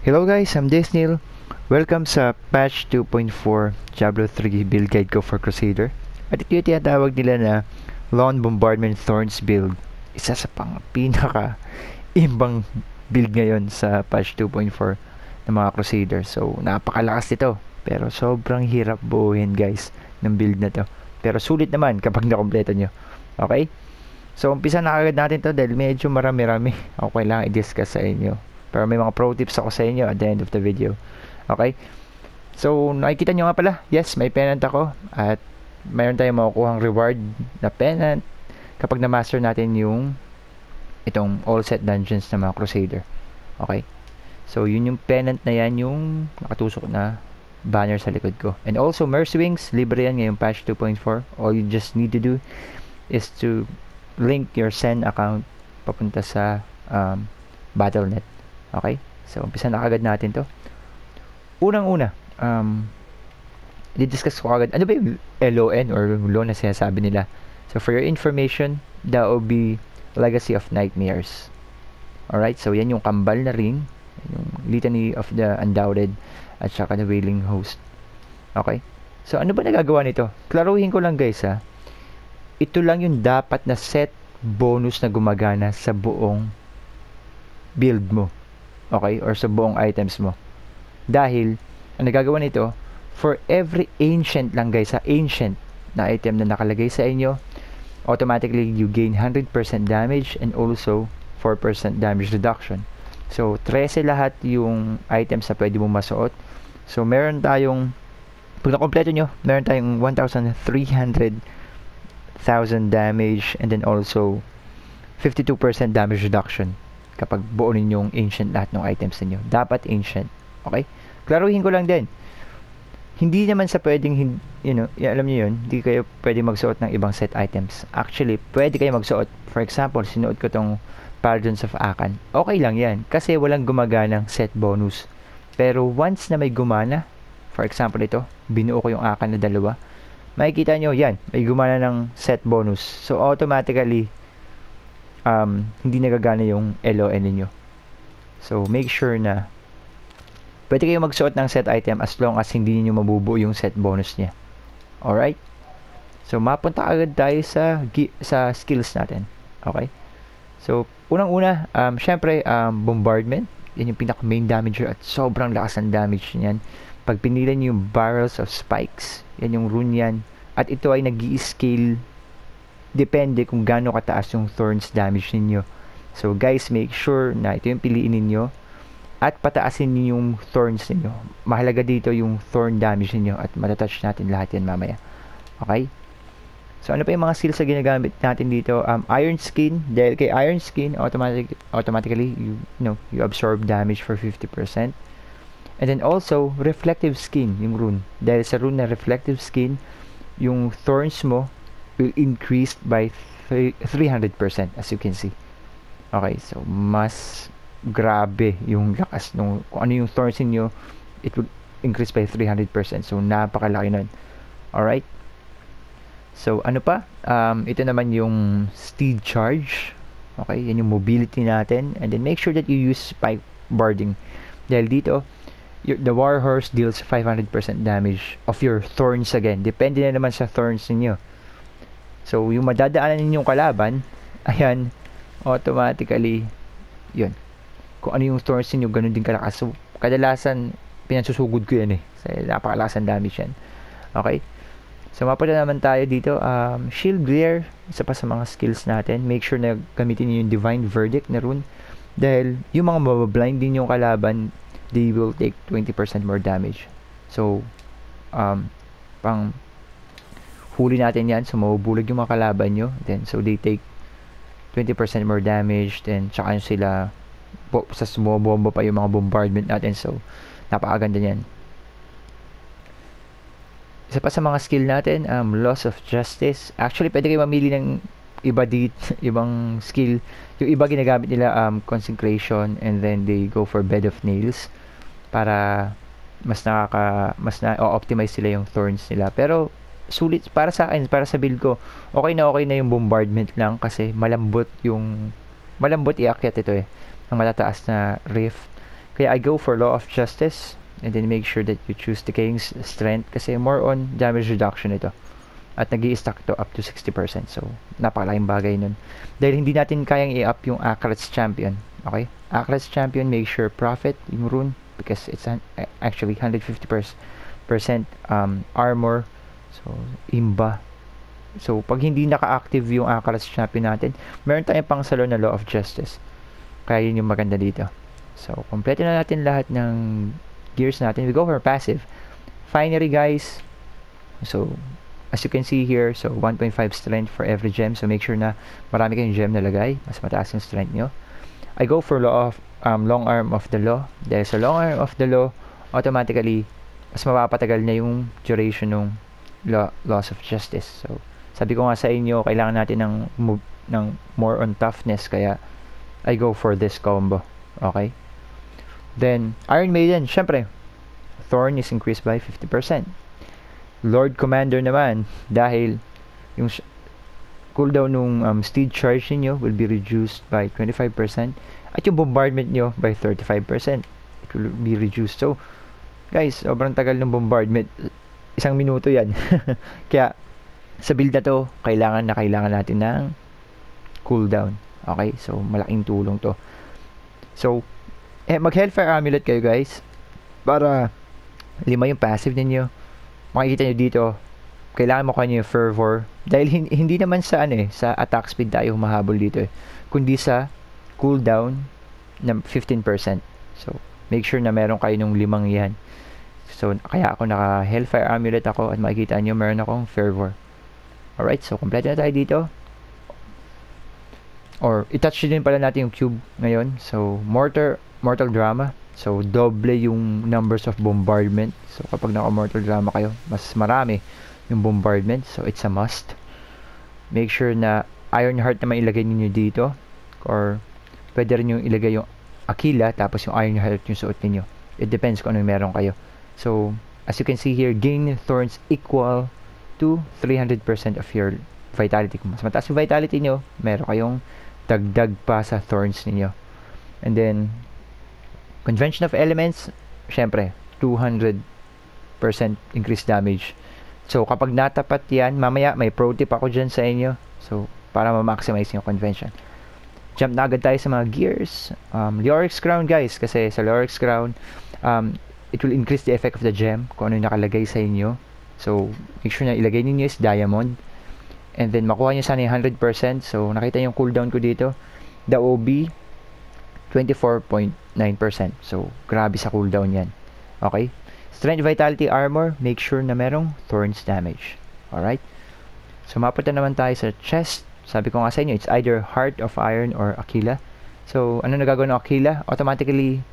Hello guys, I'm Desnil. Welcome sa patch 2.4 Diablo 3 build guide ko for Crusader. At ito yung tinatawag nila na Lawn Bombardment Thorns build. Isa sa pinaka imbang build ngayon sa patch 2.4 ng mga Crusader. So, napakalakas nito. Pero sobrang hirap buuin guys ng build na to. Pero sulit naman kapag nakompleto nyo. Okay? So, umpisa na agad natin to dahil medyo marami-rami ako kailangan i-discuss sa inyo. Pero may mga pro tips ako sa inyo at the end of the video. Okay? So, nakikita nyo nga pala. Yes, may pennant ako. At mayroon tayong makukuhang reward na pennant kapag na-master natin yung itong all set dungeons ng mga Crusader. Okay? So, yun yung pennant na yan, yung nakatusok na banner sa likod ko. And also, Mercy Wings, libre yan ngayong patch 2.4. All you just need to do is to link your Send account papunta sa Battle.net. Okay? So, umpisa na agad natin to. Unang-una, di-discuss ko agad, ano ba yung LON or loan na sinasabi nila? So, for your information, that will be Legacy of Nightmares. Alright? So, yan yung kambal na ring, yung Litany of the Undoubted, at saka the Wailing Host. Okay? So, ano ba nagagawa nito? Klaruhin ko lang guys ha. Ito lang yung dapat na set bonus na gumagana sa buong build mo. Okay? Or sa buong items mo. Dahil, ang nagagawa nito, for every ancient lang guys, ancient na item na nakalagay sa inyo, automatically you gain 100% damage and also 4% damage reduction. So, 13 lahat yung items na pwede mo masuot. So, meron tayong, pag nakompleto nyo, meron tayong 1,300,000 damage and then also 52% damage reduction kapag buo ninyong ancient lahat ng items niyo. Dapat ancient. Okay? Klaruhin ko lang din. Hindi naman sa pwedeng, alam niyo yun, hindi kayo pwedeng magsuot ng ibang set items. Actually, pwede kayo magsuot. For example, sinuot ko tong Paladins of Akan. Okay lang yan. Kasi walang gumaganang set bonus. Pero once na may gumana, for example ito, binuo ko yung Akan na dalawa, makikita nyo, yan, may gumana ng set bonus. So, automatically, hindi nagagana yung LON ninyo. So, make sure na pwede kayo magsuot ng set item as long as hindi niyo mabubuo yung set bonus niya. Alright? So, mapunta agad tayo sa skills natin. Okay? So, unang-una, syempre, bombardment. Yan yung pinaka-main damager at sobrang lakas ng damage niyan. Pag pinila niyo yung barrels of spikes, yan yung rune yan. At ito ay nag-i-scale depende kung gaano kataas yung thorns damage ninyo. So guys, make sure na ito yung piliin ninyo at pataasin niyo yung thorns ninyo. Mahalaga dito yung thorn damage ninyo at matatouch natin lahat yan mamaya. Okay? So ano pa yung mga skills na ginagamit natin dito? Iron Skin. Dahil kay Iron Skin, automatically you absorb damage for 50%. And then also, Reflective Skin, yung rune. Dahil sa rune na Reflective Skin, yung thorns mo will increase by 300% as you can see. Okay, so mas grabe yung lakas nung kung ano yung thorns niyo, it will increase by 300%. So napakalaki nun. Alright? So ano pa? Ito naman yung Steed Charge. Okay, yan yung mobility natin. And then make sure that you use Spike Barding. Dahil dito, the Warhorse deals 500% damage of your thorns again. Depende na naman sa thorns niyo. So, yung madadaanan ninyong kalaban, ayan, automatically, yun. Kung ano yung thorns ninyo, ganun din kalakas. So, kadalasan, pinansusugod ko yan eh. Kasi napakalakas ang damage yan. Okay? So, mapunta naman tayo dito. Shield Glare, isa pa sa mga skills natin. Make sure na gamitin niyo yung Divine Verdict na rune. Dahil, yung mga mabablind din yung kalaban, they will take 20% more damage. So, pang huli natin yan, so mabubulag yung mga kalaban nyo, then so they take 20% more damage, then tsaka nyo sila sa sumobomba pa yung mga bombardment natin, so napakaganda yan. Isa pa sa mga skill natin, Loss of Justice. Actually, pwede kayo mamili ng iba ibang skill. Yung iba ginagamit nila Consecration, and then they go for Bed of Nails para mas na-optimize sila yung thorns nila. Pero sulit para sa akin, para sa build ko, okay na yung bombardment lang kasi malambot iakyat ito eh ng matataas na rift. Kaya I go for Law of Justice, and then make sure that you choose Decaying Strength kasi more on damage reduction ito. At nag-i-stack ito up to 60%. So, napakalaking bagay nun. Dahil hindi natin kayang i-up yung Akrat's Champion. Okay? Akrat's Champion, make sure profit yung rune because it's actually 150% armor. So, imba. So, pag hindi naka-active yung Akrat's Champion natin, meron tayong pang salo na Law of Justice. Kaya yun yung maganda dito. So, kompleto na natin lahat ng gears natin. We go for passive. Finery, guys. So, as you can see here, so 1.5 strength for every gem. So, make sure na marami kayong gem nalagay. Mas mataas yung strength nyo. I go for Law of Long Arm of the Law. Dahil sa Long Arm of the Law, automatically, mas mapapatagal na yung duration ng Laws of Justice. So, sabi ko nga sa inyo, kailangan natin ng more on toughness. Kaya, I go for this combo. Okay? Then, Iron Maiden, syempre, Thorn is increased by 50%. Lord Commander naman, dahil yung cooldown nung Steed Charge niyo will be reduced by 25%, at yung bombardment nyo by 35%. It will be reduced. So, guys, sobrang tagal ng bombardment. 1 minuto yan. Kaya, sa build na to, kailangan natin ng cooldown. Okay? So, malaking tulong to. So, mag-Hellfire Amulet kayo, guys. Para 5 yung passive ninyo. Makikita nyo dito, kailangan mo kanyo yung Fervor. Dahil hindi naman sa sa attack speed tayo humahabol dito kundi sa cooldown ng 15%. So, make sure na meron kayo nung 5 yan. So, kaya ako naka-Hellfire Amulet ako at makikita nyo meron akong Fervor. Alright, so kompleto na tayo dito. Or, itouch din pala natin yung cube ngayon. So, Mortal Drama. So, doble yung numbers of bombardment. So, kapag naka-Mortal Drama kayo, mas marami yung bombardment. So, it's a must. Make sure na Iron Heart naman ilagay niyo dito. Or, pwede rin yung ilagay yung Aquila, tapos yung Iron Heart yung suot niyo. It depends kung ano meron kayo. So, as you can see here, gain thorns equal to 300% of your vitality. Kung mas mataas yung vitality nyo, meron kayong dagdag pa sa thorns niyo. And then, Convention of Elements, syempre, 200% increased damage. So, kapag natapat yan, mamaya may pro tip ako dyan sa inyo. So, para ma-maximize yung convention. Jump na agad tayo sa mga gears. Leoric's Crown, guys. Kasi sa Leoric's Crown, it will increase the effect of the gem kung ano yung nakalagay sa inyo. So, make sure na ilagay ninyo is diamond. And then, makuha nyo sana yung 100%. So, nakita yung cooldown ko dito. The OB, 24.9%. So, grabe sa cooldown yan. Okay? Strength, Vitality, Armor, make sure na merong Thorns damage. Alright? So, mapunta naman tayo sa chest. Sabi ko nga sa inyo, it's either Heart of Iron or Aquila. So, ano nagagawa ng Aquila? Automatically,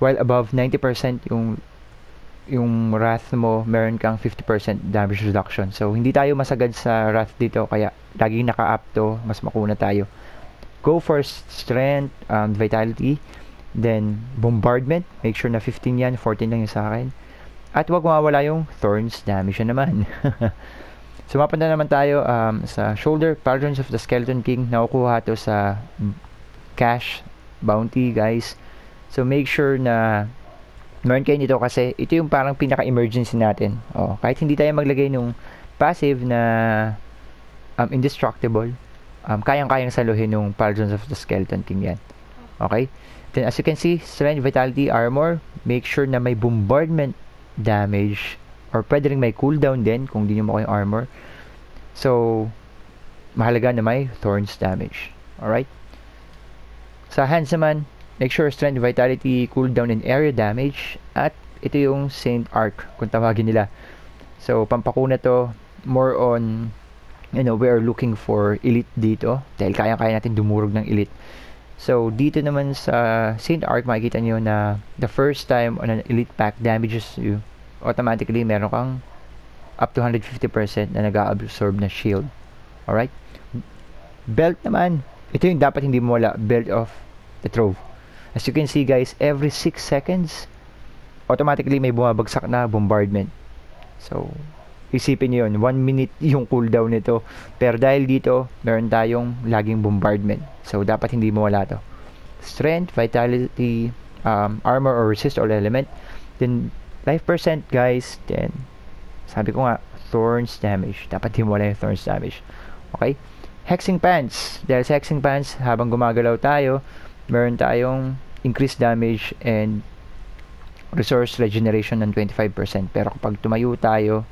while above 90% yung Wrath mo, meron kang 50% damage reduction. So, hindi tayo masagad sa Wrath dito, kaya laging naka-up to, mas makuna tayo. Go for Strength, Vitality, then Bombardment, make sure na 15 yan, 14 lang yung sa akin. At huwag mawawala yung Thorns damage na naman. So, mapunta naman tayo sa Shoulder, Paladins of the Skeleton King. Nakukuha to sa cash bounty, guys. So, make sure na meron kayo nito kasi ito yung parang pinaka-emergency natin. Kahit hindi tayo maglagay nung passive na indestructible, kayang-kayang saluhin nung Paladins of the Skeleton King yan. Okay? Then, as you can see, Strength, Vitality, Armor, make sure na may bombardment damage or pwede rin may cooldown din kung di nyo mo yung armor. So, mahalaga na may Thorns damage. Alright? Sa hands naman, make sure Strength, Vitality, cooldown, and area damage. At ito yung Saint Arc, kung tawagin nila. So, pampakuna to, more on, we are looking for elite dito. Dahil kaya-kaya natin dumurog ng elite. So, dito naman sa Saint Arc, makikita nyo na the first time on an elite pack damages you, automatically meron kang up to 150% na nag-absorb na shield. Alright? Belt naman, ito yung dapat hindi mo wala, Belt of the Trove. As you can see, guys, every 6 seconds, automatically may bumabagsak na bombardment. So, isipin nyo yun, 1 minute yung cooldown nito. Pero dahil dito, meron tayong laging bombardment. So, dapat hindi mo wala to. Strength, Vitality, armor or resist all element. Then life percent guys, then sabi ko nga thorns damage, dapat din wala yung thorns damage. Okay, hexing pants, dahil sa hexing pants habang gumagalaw tayo, meron tayong increased damage and resource regeneration ng 25%, pero kapag tumayo tayo,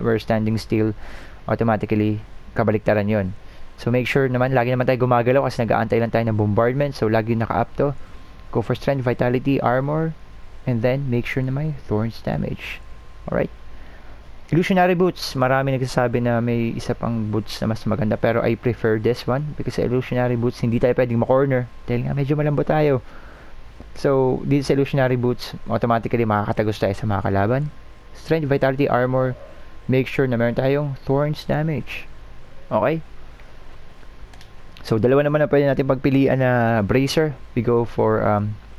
we're standing still, automatically kabaliktaran yon. So make sure naman lagi naman tayo gumagalaw kasi nag-aantay lang tayo ng bombardment, so lagi naka-up to. Go for strength, vitality, armor, and then make sure na may thorns damage. Alright, illusionary boots, marami nagsasabi na may isa pang boots na mas maganda, pero I prefer this one because sa illusionary boots hindi tayo pwedeng ma-corner dahil nga medyo malambot tayo. So dito sa illusionary boots, automatically makakatagos tayo sa mga kalaban. Strength, vitality, armor, make sure na meron tayong thorns damage. Okay, so dalawa naman na pwede natin pagpilian na bracer. We go for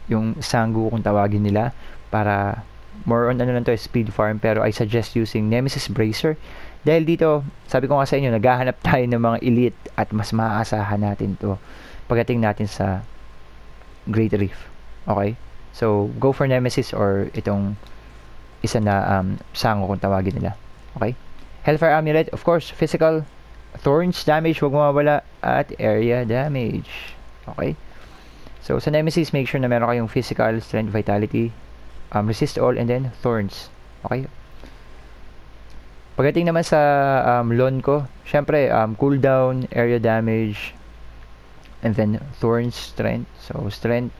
yung Sangu kung tawagin nila, para more on ano lang to, speed farm, pero I suggest using Nemesis Bracer dahil dito, sabi ko nga sa inyo, naghahanap tayo ng mga elite at mas maaasahan natin to pagdating natin sa Great Reef. Okay, so go for Nemesis or itong isa na Sango kung tawagin nila. Okay, Hellfire Amulet, of course, physical, thorns damage, wag mawawala, at area damage. Okay, so sa Nemesis, make sure na meron kayong physical, strength, vitality, resist all, and then thorns. Okay, pagdating naman sa Lon ko, syempre cooldown, area damage, and then thorns, strength. So strength,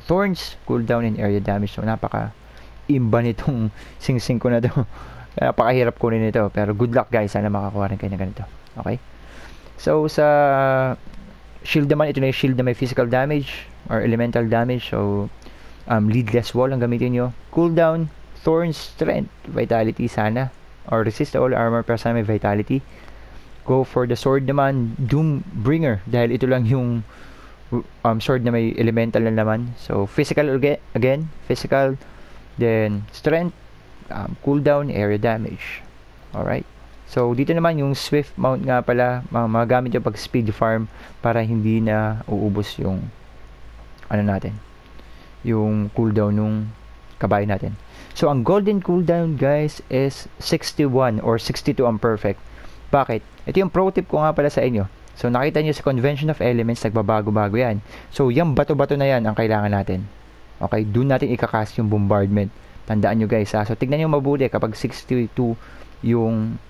thorns, cooldown, and area damage. So napaka imba nitong sing-sing ko na to. Napakahirap kunin nito, pero good luck guys, sana makakuha rin kayo na ganito. Okay, so sa shield naman, ito na yung shield na may physical damage or elemental damage. So leadless wall ang gamitin nyo. Cooldown, thorns, strength, vitality sana, or resist all armor, pero sana may vitality. Go for the sword naman, Doombringer, dahil ito lang yung sword na may elemental na naman. So physical again, physical, then strength, cooldown, area damage. Alright, so dito naman yung swift mount nga pala, magagamit yung pag speed farm para hindi na uubos yung ano natin, yung cooldown nung kabayo natin. So ang golden cooldown guys is 61 or 62 ang perfect. Bakit? Ito yung pro tip ko nga pala sa inyo. So nakita nyo sa Convention of Elements, nagbabago-bago yan. So yung bato-bato na yan ang kailangan natin. Okay, doon natin ikakast yung bombardment. Tandaan nyo guys ha. So tignan nyo mabuti kapag 62 yung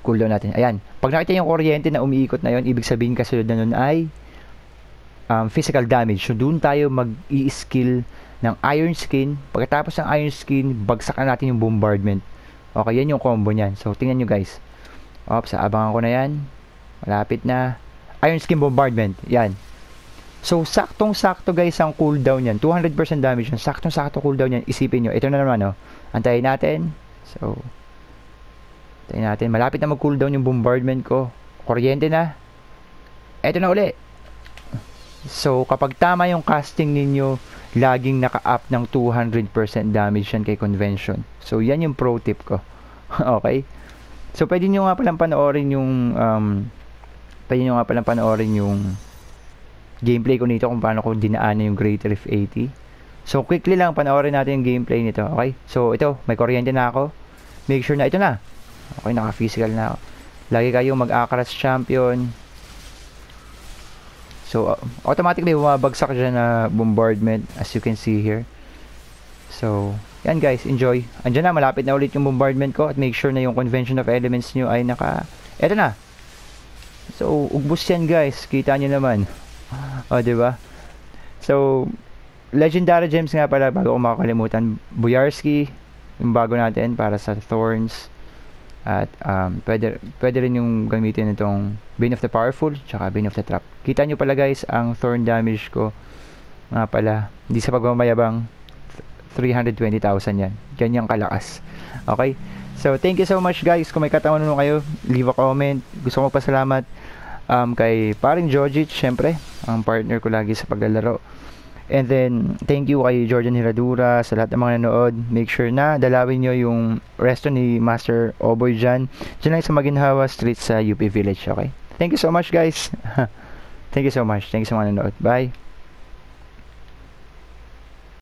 cooldown natin. Ayan, pag nakita yung kuryente na umiikot na yon, ibig sabihin kasunod na nun ay physical damage. So doon tayo mag-i-skill ng Iron Skin. Pagkatapos ng Iron Skin, bagsak na natin yung bombardment. Okay, yan yung combo niyan. So tingnan nyo guys. Ops, abangan ko na yan. Malapit na. Iron Skin bombardment. Yan. So saktong-sakto guys ang cooldown yan. 200% damage yan. Saktong-sakto cooldown yan. Isipin nyo. Ito na naman, oh. Antayin natin. So antayin natin. Malapit na mag-cooldown yung bombardment ko. Kuryente na. Ito na uli. So kapag tama yung casting ninyo, laging naka-up ng 200% damage yan kay Convention. So yan yung pro tip ko. Okay, so pwede nyo nga palang panoorin yung gameplay ko nito kung paano ko dinaanan yung Great Reef 80. So quickly lang panoorin natin yung gameplay nito. Okay, so ito, may kuryente na ako. Make sure na ito na. Okay, naka-physical na ako. Lagi kayong mag-Akaras champion. So automatically bumabagsak dyan na bombardment as you can see here. So yan guys, enjoy. Andyan na, malapit na ulit yung bombardment ko, at make sure na yung Convention of Elements nyo ay eto na. So ugbos yan guys, kita nyo naman. O diba? So legendary gems nga pala, bago ko makakalimutan, Boyarsky yung bago natin para sa thorns. At pwede rin yung gamitin itong Bane of the Powerful tsaka Bane of the Trap. Kita nyo pala guys, ang thorn damage ko nga pala, hindi sa pagmamayabang, 320,000 yan. Ganyang kalakas. Okay, so thank you so much guys. Kung may katanungan kayo, leave a comment. Gusto ko magpasalamat kay paring Jojic, syempre ang partner ko lagi sa paglalaro. And then, thank you kay Jordan Hiradura, sa lahat ng mga nanood. Make sure na dalawin nyo yung resto ni Master Oboy dyan lang sa Maginhawa Street sa UP Village, okay? Thank you so much, guys. Thank you so much. Thank you sa mga nanood. Bye.